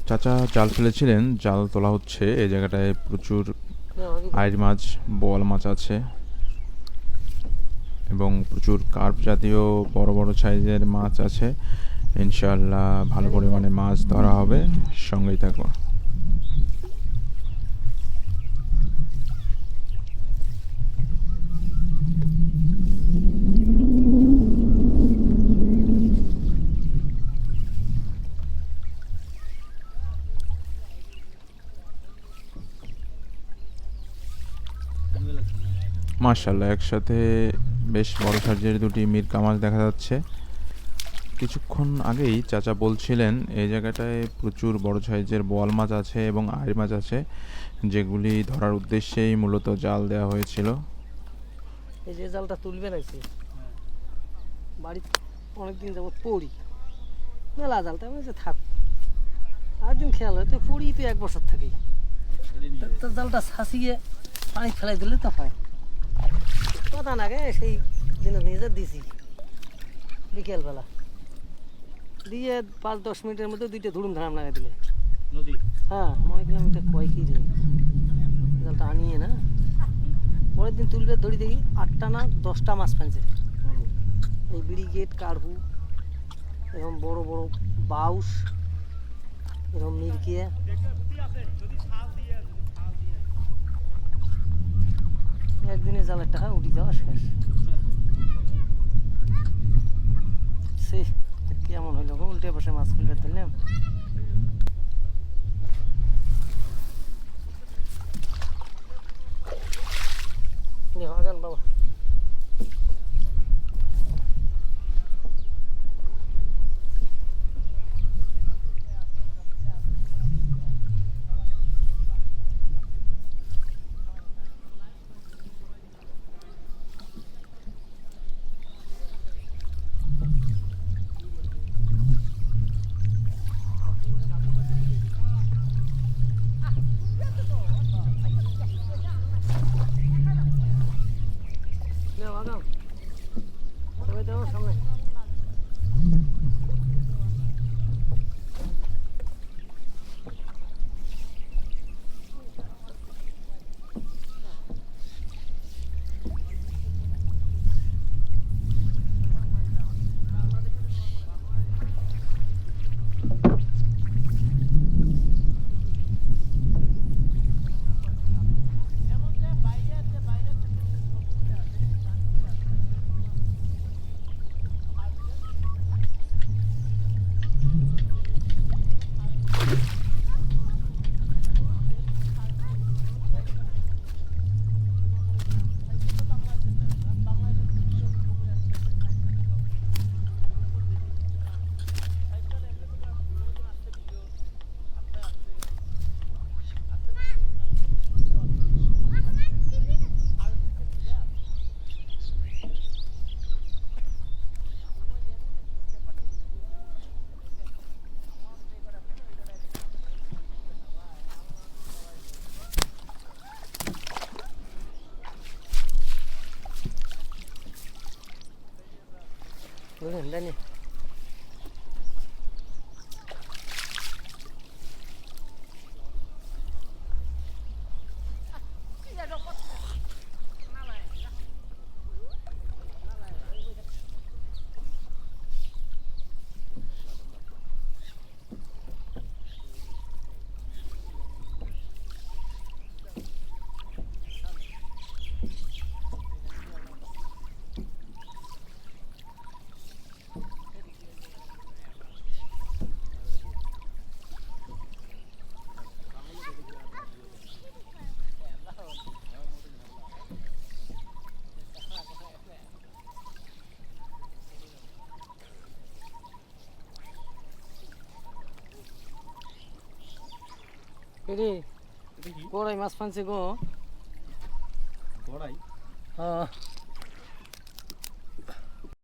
চাচা জাল ফেলেছিলেন, জাল তোলা হচ্ছে। এই জায়গাটায় প্রচুর আইড় মাছ, বোয়াল মাছ আছে এবং প্রচুর কার্প জাতীয় বড় বড় সাইজের মাছ আছে। ইনশাআল্লাহ ভালো পরিমাণে মাছ ধরা হবে, সঙ্গেই থাকো। মাশাআল্লাহ, একসাথে বেশ বড় সাইজের দুটি মিরকা মাছ দেখা যাচ্ছে। কিছুক্ষণ আগেই চাচা বলছিলেন এই জায়গাটায় প্রচুর বড় সাইজের বোয়াল মাছ আছে এবং আইড় মাছ আছে, যেগুলি ধরার উদ্দেশ্যেই মূলত জাল দেওয়া হয়েছিল। এই যে জালটা তুলবে নাকি বাড়ি অনেকদিন যাবত পড়ি মেলা জালটা আমি যে থাক একদিন খেয়াল হয় তো পড়ি তো 1 বছর থাকি, তো জালটা ছাঁচিয়ে পানি ফেলাই দিলে তো হয় কথা না গে। সেই দিনে নিজে দিছি বিকেলবেলা দিয়ে 5-10 মিনিটের মধ্যে 2টা ধুড়ুম ধারাম লাগাই দিলে নদী। হ্যাঁ, মনে করলাম এটা কয় কি রে জালটা আনিয়ে না, পরের দিন তুলবে ধরি দেখি 8টা না 10টা মাছ ফেলছে। এই ব্রিগেড, কারহু, এরকম বড় বড় বাউস, এরকম মিরকিয়া। একদিনে জালের টাকা উঠে যাওয়া শেষ। সে কেমন হইল গো, উল্টে বসে মাছ খুলবে ধরলাম। আগান বাবা। আগাম তবে দেবো সামনে। বুঝলেন জানি রে গড়াই মাছ ফানছে গো। গড়াই? হ্যাঁ।